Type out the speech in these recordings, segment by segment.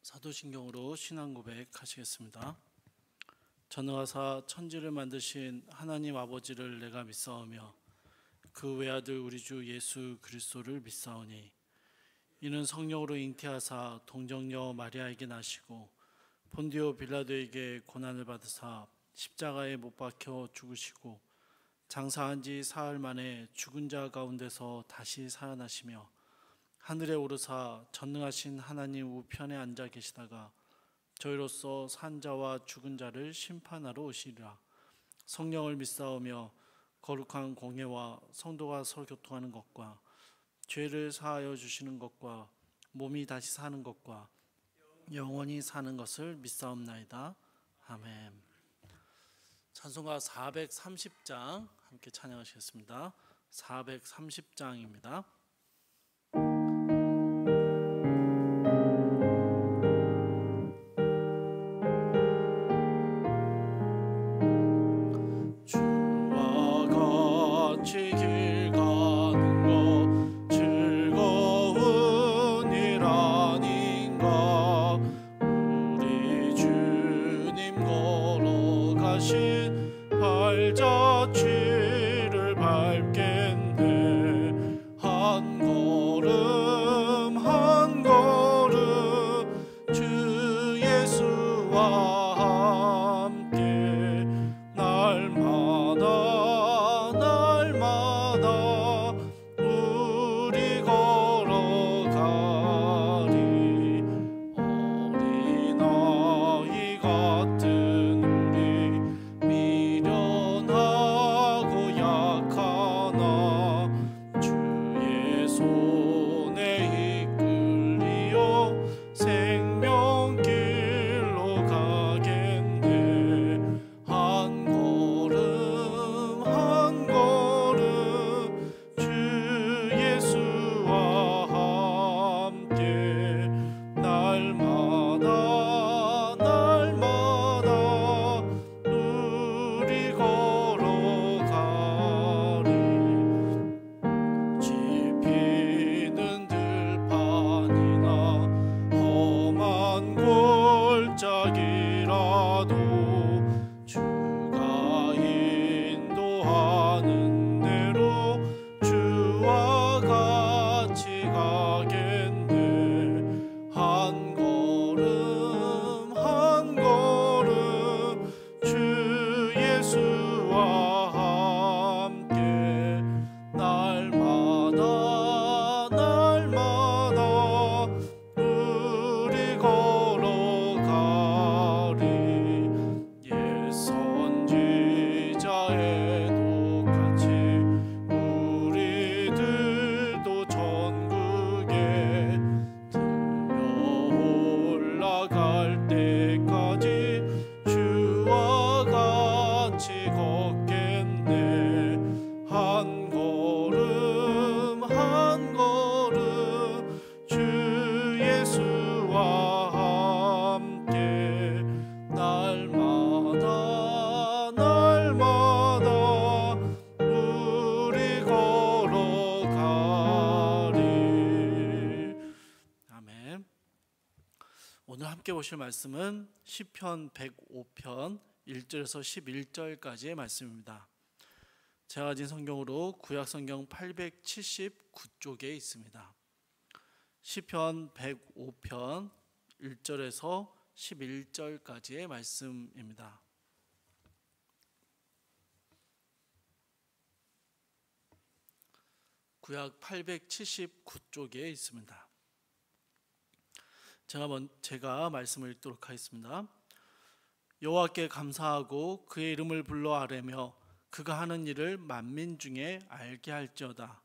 사도신경으로 신앙 고백하시겠습니다. 전능하사 천지를 만드신 하나님 아버지를 내가 믿사오며 그 외아들 우리 주 예수 그리스도를 믿사오니 이는 성령으로 잉태하사 동정녀 마리아에게 나시고 본디오 빌라도에게 고난을 받으사 십자가에 못 박혀 죽으시고 장사한 지 사흘 만에 죽은 자 가운데서 다시 살아나시며 하늘에 오르사 전능하신 하나님 우편에 앉아 계시다가 저희로서 산 자와 죽은 자를 심판하러 오시리라. 성령을 믿사오며 거룩한 공회와 성도가 서로 교통하는 것과 죄를 사하여 주시는 것과 몸이 다시 사는 것과 영원히 사는 것을 믿사옵나이다. 아멘. 찬송가 430장 함께 찬양하시겠습니다. 430장입니다. 발자취를 밟겠네. 한 걸음 한 걸음 주 예수와 함께 날마다 날마다 우리 걸어가리. 어린아이 같은 우리 미련하고 약하나 주의 손에 이끌리어 생명길로 가겠네. 한 걸음 한 걸음 주 예수와 함께 날마다 날마다 우리 걸어가리. 짚히는 들판이나 험한 골짜기라도 주가 인도하는 대로 주와 같이 가겠네. 한 걸음 한 걸음 주 예수와 함께 날마다 날마다 우리 걸어가리. 옛 선지자에도 같이 우리들도 천국에 들려 올라갈 때까지 주와 같이 걷겠네. 한 걸음 한 걸음 주 예수와 함께 날마다 날마다 우리 걸어가리. 아멘. 오늘 함께 보실 말씀은 시편 105편 1절에서 11절까지의 말씀입니다. 제가 가진 성경으로 구약성경 879쪽에 있습니다. 시편 105편 1절에서 11절까지의 말씀입니다. 구약 879쪽에 있습니다. 제가 말씀을 읽도록 하겠습니다. 여호와께 감사하고 그의 이름을 불러 아뢰며 그가 하는 일을 만민 중에 알게 할지어다.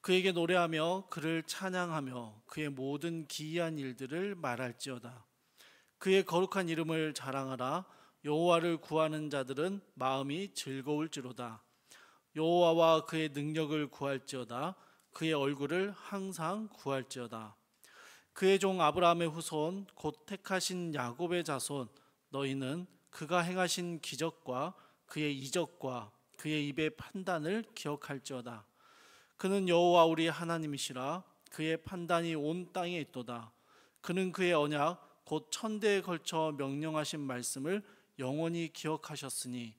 그에게 노래하며 그를 찬양하며 그의 모든 기이한 일들을 말할지어다. 그의 거룩한 이름을 자랑하라. 여호와를 구하는 자들은 마음이 즐거울지로다. 여호와와 그의 능력을 구할지어다. 그의 얼굴을 항상 구할지어다. 그의 종 아브라함의 후손 곧 택하신 야곱의 자손 너희는 그가 행하신 기적과 그의 이적과 그의 입의 판단을 기억할지어다. 그는 여호와 우리 하나님이시라. 그의 판단이 온 땅에 있도다. 그는 그의 언약 곧 천대에 걸쳐 명령하신 말씀을 영원히 기억하셨으니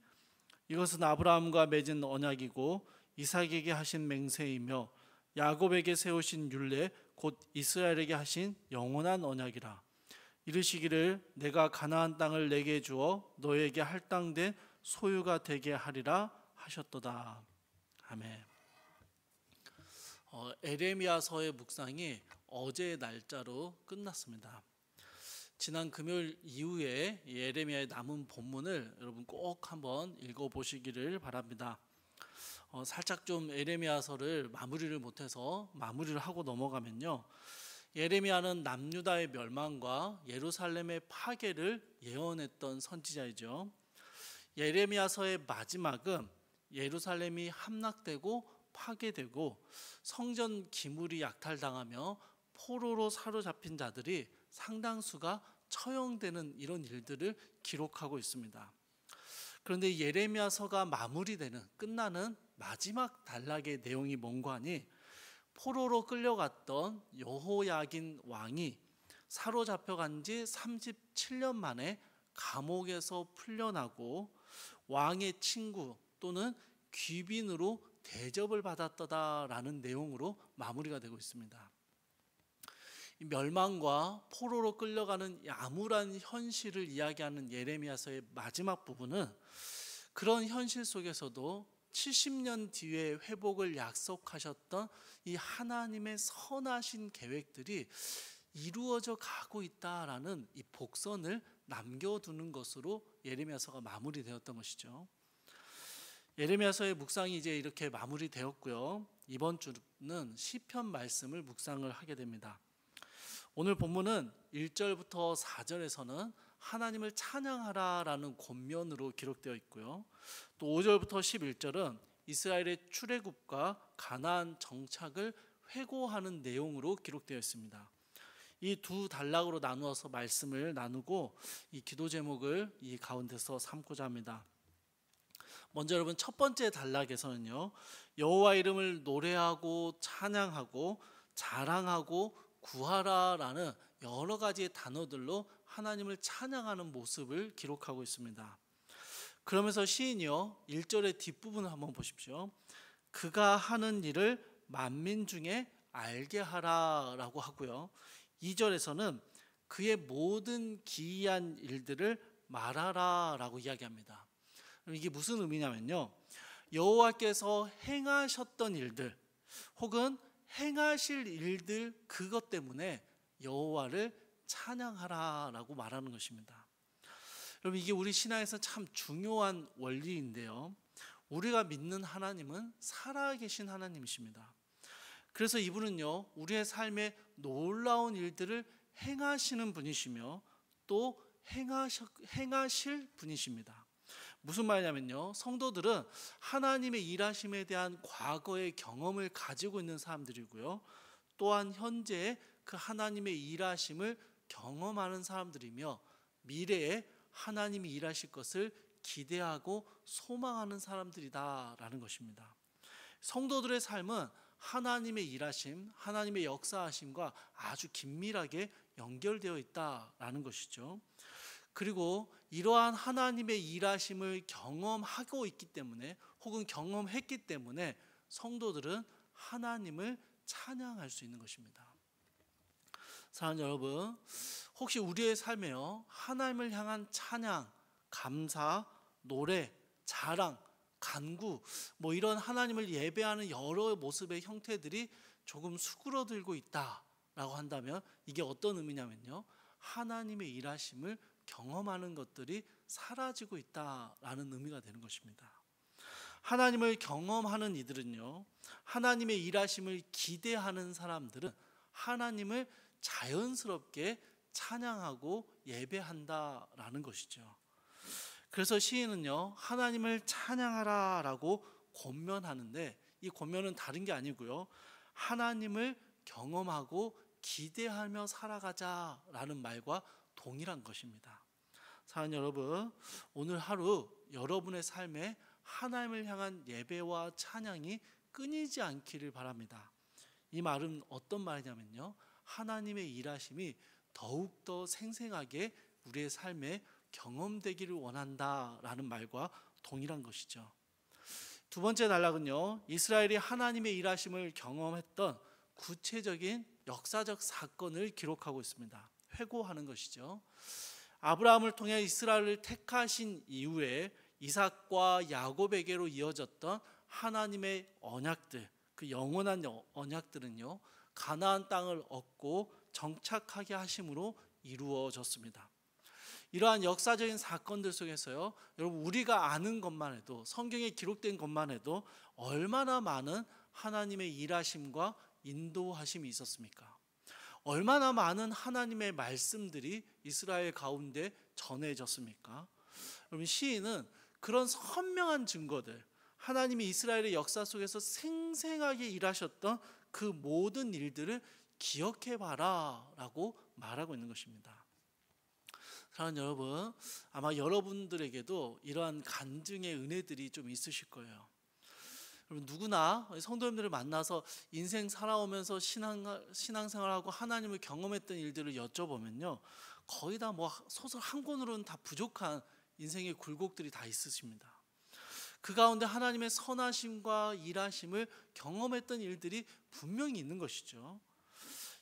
이것은 아브라함과 맺은 언약이고 이삭에게 하신 맹세이며 야곱에게 세우신 율례 곧 이스라엘에게 하신 영원한 언약이라. 이르시기를 내가 가나안 땅을 내게 주어 너에게 할당된 소유가 되게 하리라 하셨도다. 아멘. 에레미야서의 묵상이 어제의 날짜로 끝났습니다. 지난 금요일 이후에 에레미야의 남은 본문을 여러분 꼭 한번 읽어보시기를 바랍니다. 살짝 좀 에레미야서를 마무리를 못해서 마무리를 하고 넘어가면요, 예레미야는 남유다의 멸망과 예루살렘의 파괴를 예언했던 선지자이죠. 예레미야서의 마지막은 예루살렘이 함락되고 파괴되고 성전 기물이 약탈당하며 포로로 사로잡힌 자들이 상당수가 처형되는 이런 일들을 기록하고 있습니다. 그런데 예레미야서가 마무리되는 끝나는 마지막 단락의 내용이 뭔가 하니 포로로 끌려갔던 여호야긴 왕이 사로잡혀간 지 37년 만에 감옥에서 풀려나고 왕의 친구 또는 귀빈으로 대접을 받았다라는 내용으로 마무리가 되고 있습니다. 멸망과 포로로 끌려가는 암울한 현실을 이야기하는 예레미야서의 마지막 부분은 그런 현실 속에서도 70년 뒤에 회복을 약속하셨던 이 하나님의 선하신 계획들이 이루어져 가고 있다라는 이 복선을 남겨두는 것으로 예레미야서가 마무리되었던 것이죠. 예레미야서의 묵상이 이제 이렇게 마무리되었고요. 이번 주는 시편 말씀을 묵상을 하게 됩니다. 오늘 본문은 1절부터 4절에서는 하나님을 찬양하라라는 권면으로 기록되어 있고요. 또 5절부터 11절은 이스라엘의 출애굽과 가나안 정착을 회고하는 내용으로 기록되어 있습니다. 이 두 단락으로 나누어서 말씀을 나누고 이 기도 제목을 이 가운데서 삼고자 합니다. 먼저 여러분 첫 번째 단락에서는요, 여호와 이름을 노래하고 찬양하고 자랑하고 구하라라는 여러 가지의 단어들로 하나님을 찬양하는 모습을 기록하고 있습니다. 그러면서 시인이요 1절의 뒷부분을 한번 보십시오. 그가 하는 일을 만민 중에 알게 하라라고 하고요. 2절에서는 그의 모든 기이한 일들을 말하라라고 이야기합니다. 이게 무슨 의미냐면요, 여호와께서 행하셨던 일들 혹은 행하실 일들 그것 때문에 여호와를 찬양하라라고 말하는 것입니다. 여러분 이게 우리 신앙에서 참 중요한 원리인데요, 우리가 믿는 하나님은 살아계신 하나님이십니다. 그래서 이분은요 우리의 삶에 놀라운 일들을 행하시는 분이시며 또 행하실 분이십니다. 무슨 말이냐면요, 성도들은 하나님의 일하심에 대한 과거의 경험을 가지고 있는 사람들이고요, 또한 현재의 그 하나님의 일하심을 경험하는 사람들이며 미래에 하나님이 일하실 것을 기대하고 소망하는 사람들이다라는 것입니다. 성도들의 삶은 하나님의 일하심, 하나님의 역사하심과 아주 긴밀하게 연결되어 있다라는 것이죠. 그리고 이러한 하나님의 일하심을 경험하고 있기 때문에 혹은 경험했기 때문에 성도들은 하나님을 찬양할 수 있는 것입니다. 사랑하는 여러분, 혹시 우리의 삶에요 하나님을 향한 찬양, 감사, 노래, 자랑, 간구 뭐 이런 하나님을 예배하는 여러 모습의 형태들이 조금 수그러들고 있다라고 한다면 이게 어떤 의미냐면요, 하나님의 일하심을 경험하는 것들이 사라지고 있다라는 의미가 되는 것입니다. 하나님을 경험하는 이들은요, 하나님의 일하심을 기대하는 사람들은 하나님을 자연스럽게 찬양하고 예배한다라는 것이죠. 그래서 시인은요 하나님을 찬양하라라고 권면하는데 이 권면은 다른 게 아니고요, 하나님을 경험하고 기대하며 살아가자라는 말과 동일한 것입니다. 사랑하는 여러분, 오늘 하루 여러분의 삶에 하나님을 향한 예배와 찬양이 끊이지 않기를 바랍니다. 이 말은 어떤 말이냐면요, 하나님의 일하심이 더욱더 생생하게 우리의 삶에 경험되기를 원한다라는 말과 동일한 것이죠. 두 번째 단락은요, 이스라엘이 하나님의 일하심을 경험했던 구체적인 역사적 사건을 기록하고 있습니다. 회고하는 것이죠. 아브라함을 통해 이스라엘을 택하신 이후에 이삭과 야곱에게로 이어졌던 하나님의 언약들, 그 영원한 언약들은요, 가나안 땅을 얻고 정착하게 하심으로 이루어졌습니다. 이러한 역사적인 사건들 속에서요, 여러분 우리가 아는 것만 해도, 성경에 기록된 것만 해도 얼마나 많은 하나님의 일하심과 인도하심이 있었습니까? 얼마나 많은 하나님의 말씀들이 이스라엘 가운데 전해졌습니까? 여러분, 시인은 그런 선명한 증거들, 하나님이 이스라엘의 역사 속에서 생생하게 일하셨던 그 모든 일들을 기억해봐라 라고 말하고 있는 것입니다. 사랑하는 여러분, 아마 여러분들에게도 이러한 간증의 은혜들이 좀 있으실 거예요. 여러분, 누구나 성도님들을 만나서 인생 살아오면서 신앙생활하고 하나님을 경험했던 일들을 여쭤보면요, 거의 다 뭐 소설 한 권으로는 다 부족한 인생의 굴곡들이 다 있으십니다. 그 가운데 하나님의 선하심과 일하심을 경험했던 일들이 분명히 있는 것이죠.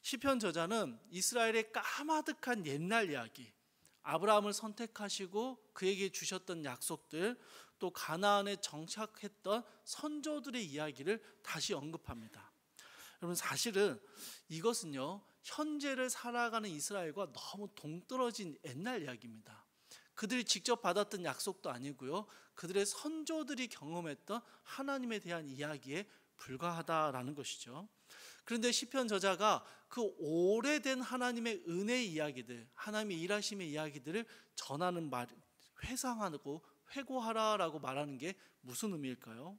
시편 저자는 이스라엘의 까마득한 옛날 이야기, 아브라함을 선택하시고 그에게 주셨던 약속들, 또 가나안에 정착했던 선조들의 이야기를 다시 언급합니다. 여러분, 사실은 이것은요, 현재를 살아가는 이스라엘과 너무 동떨어진 옛날 이야기입니다. 그들이 직접 받았던 약속도 아니고요, 그들의 선조들이 경험했던 하나님에 대한 이야기에 불과하다라는 것이죠. 그런데 시편 저자가 그 오래된 하나님의 은혜의 이야기들, 하나님의 일하심의 이야기들을 전하는 말, 회상하고 회고하라라고 말하는 게 무슨 의미일까요?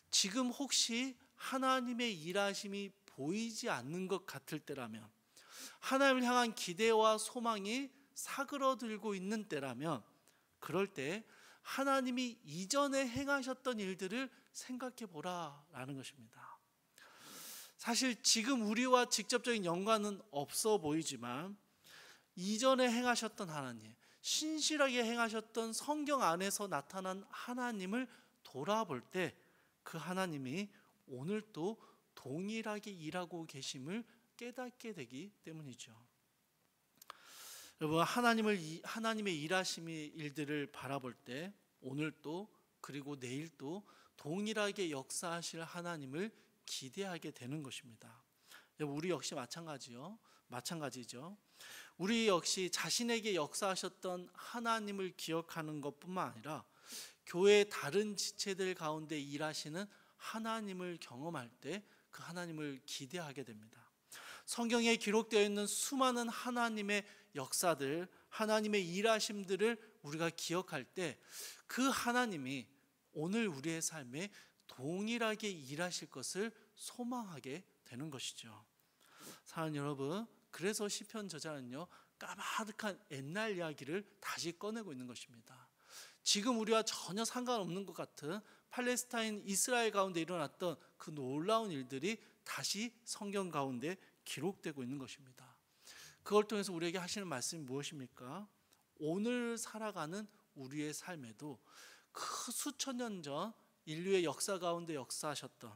지금 혹시 하나님의 일하심이 보이지 않는 것 같을 때라면, 하나님을 향한 기대와 소망이 사그러들고 있는 때라면, 그럴 때 하나님이 이전에 행하셨던 일들을 생각해 보라라는 것입니다. 사실 지금 우리와 직접적인 연관은 없어 보이지만 이전에 행하셨던 하나님, 신실하게 행하셨던 성경 안에서 나타난 하나님을 돌아볼 때 그 하나님이 오늘도 동일하게 일하고 계심을 깨닫게 되기 때문이죠. 여러분, 하나님의 일하심의 일들을 바라볼 때 오늘도 그리고 내일도 동일하게 역사하실 하나님을 기대하게 되는 것입니다. 여러분, 우리 역시 마찬가지죠. 우리 역시 자신에게 역사하셨던 하나님을 기억하는 것뿐만 아니라 교회의 다른 지체들 가운데 일하시는 하나님을 경험할 때 그 하나님을 기대하게 됩니다. 성경에 기록되어 있는 수많은 하나님의 역사들, 하나님의 일하심들을 우리가 기억할 때 그 하나님이 오늘 우리의 삶에 동일하게 일하실 것을 소망하게 되는 것이죠. 사랑하는 여러분, 그래서 시편 저자는요, 까마득한 옛날 이야기를 다시 꺼내고 있는 것입니다. 지금 우리와 전혀 상관없는 것 같은 팔레스타인, 이스라엘 가운데 일어났던 그 놀라운 일들이 다시 성경 가운데 기록되고 있는 것입니다. 그걸 통해서 우리에게 하시는 말씀이 무엇입니까? 오늘 살아가는 우리의 삶에도 그 수천 년 전 인류의 역사 가운데 역사하셨던,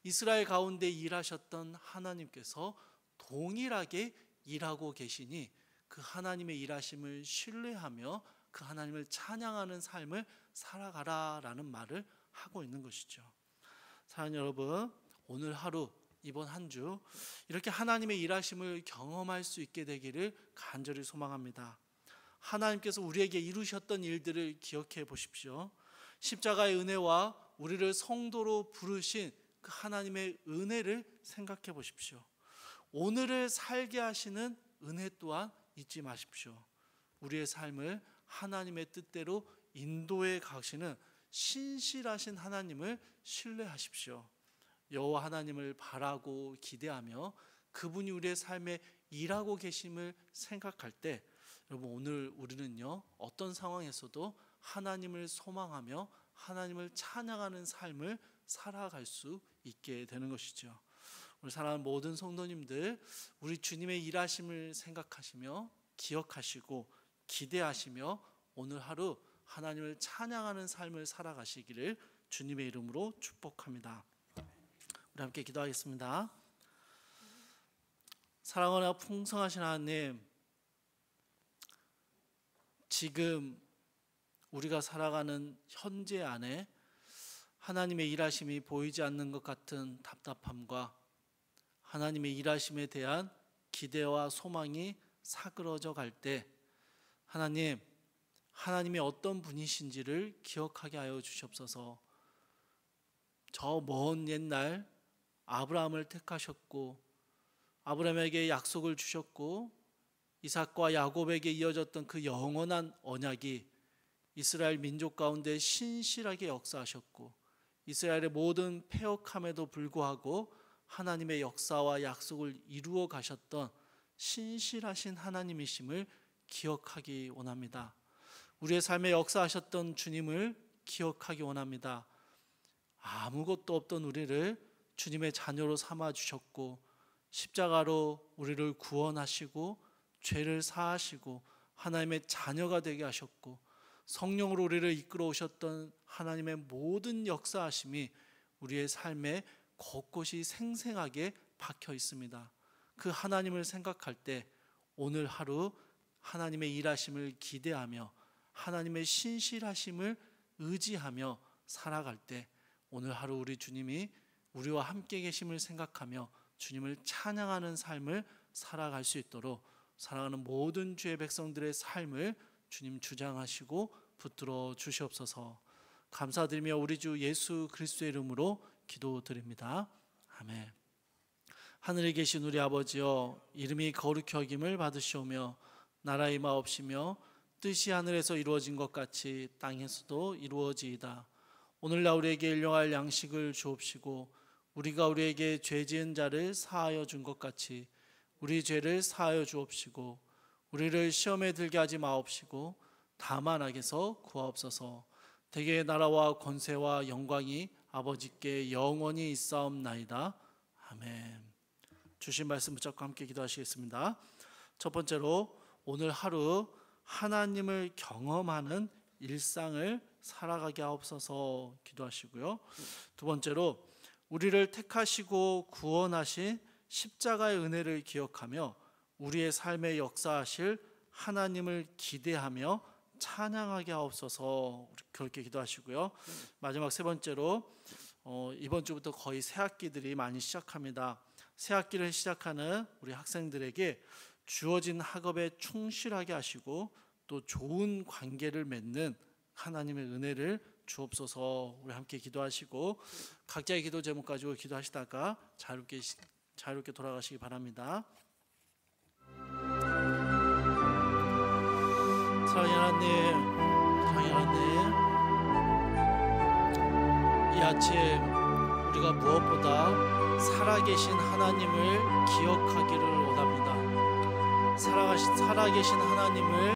이스라엘 가운데 일하셨던 하나님께서 동일하게 일하고 계시니 그 하나님의 일하심을 신뢰하며 그 하나님을 찬양하는 삶을 살아가라라는 말을 하고 있는 것이죠. 사랑하는 여러분, 오늘 하루, 이번 한 주 이렇게 하나님의 일하심을 경험할 수 있게 되기를 간절히 소망합니다. 하나님께서 우리에게 이루셨던 일들을 기억해 보십시오. 십자가의 은혜와 우리를 성도로 부르신 그 하나님의 은혜를 생각해 보십시오. 오늘을 살게 하시는 은혜 또한 잊지 마십시오. 우리의 삶을 하나님의 뜻대로 인도해 가시는 신실하신 하나님을 신뢰하십시오. 여호와 하나님을 바라고 기대하며 그분이 우리의 삶에 일하고 계심을 생각할 때, 여러분, 오늘 우리는요, 어떤 상황에서도 하나님을 소망하며 하나님을 찬양하는 삶을 살아갈 수 있게 되는 것이죠. 우리 사랑하는 모든 성도님들, 우리 주님의 일하심을 생각하시며 기억하시고 기대하시며 오늘 하루 하나님을 찬양하는 삶을 살아가시기를 주님의 이름으로 축복합니다. 우리 함께 기도하겠습니다. 사랑하고 풍성하신 하나님, 지금 우리가 살아가는 현재 안에 하나님의 일하심이 보이지 않는 것 같은 답답함과 하나님의 일하심에 대한 기대와 소망이 사그러져 갈 때 하나님이 어떤 분이신지를 기억하게 하여 주시옵소서. 저 먼 옛날 아브라함을 택하셨고 아브라함에게 약속을 주셨고 이삭과 야곱에게 이어졌던 그 영원한 언약이 이스라엘 민족 가운데 신실하게 역사하셨고 이스라엘의 모든 패역함에도 불구하고 하나님의 역사와 약속을 이루어 가셨던 신실하신 하나님이심을 기억하기 원합니다. 우리의 삶에 역사하셨던 주님을 기억하기 원합니다. 아무것도 없던 우리를 주님의 자녀로 삼아 주셨고 십자가로 우리를 구원하시고 죄를 사하시고 하나님의 자녀가 되게 하셨고 성령으로 우리를 이끌어 오셨던 하나님의 모든 역사하심이 우리의 삶에 곳곳이 생생하게 박혀 있습니다. 그 하나님을 생각할 때 오늘 하루 하나님의 일하심을 기대하며 하나님의 신실하심을 의지하며 살아갈 때 오늘 하루 우리 주님이 우리와 함께 계심을 생각하며 주님을 찬양하는 삶을 살아갈 수 있도록 사랑하는 모든 주의 백성들의 삶을 주님 주장하시고 붙들어 주시옵소서. 감사드리며 우리 주 예수 그리스도의 이름으로 기도드립니다. 아멘. 하늘에 계신 우리 아버지여, 이름이 거룩히 여김을 받으시오며 나라의 임하옵시며 뜻이 하늘에서 이루어진 것 같이 땅에서도 이루어지이다. 오늘날 우리에게 일용할 양식을 주옵시고 우리가 우리에게 죄 지은 자를 사하여 준 것 같이 우리 죄를 사하여 주옵시고 우리를 시험에 들게 하지 마옵시고 다만 악에서 구하옵소서. 대개의 나라와 권세와 영광이 아버지께 영원히 있사옵나이다. 아멘. 주신 말씀 붙잡고 함께 기도하시겠습니다. 첫 번째로 오늘 하루 하나님을 경험하는 일상을 살아가게 하옵소서 기도하시고요. 두 번째로 우리를 택하시고 구원하신 십자가의 은혜를 기억하며 우리의 삶에 역사하실 하나님을 기대하며 찬양하게 하옵소서 그렇게 기도하시고요. 마지막 세 번째로 이번 주부터 거의 새 학기들이 많이 시작합니다. 새 학기를 시작하는 우리 학생들에게 주어진 학업에 충실하게 하시고 또 좋은 관계를 맺는 하나님의 은혜를 주옵소서. 우리 함께 기도하시고 각자의 기도 제목 가지고 기도하시다가 자유롭게 돌아가시기 바랍니다. 사랑의 하나님, 이 아침 우리가 무엇보다 살아계신 하나님을 기억하기를 원합니다. 살아계신 하나님을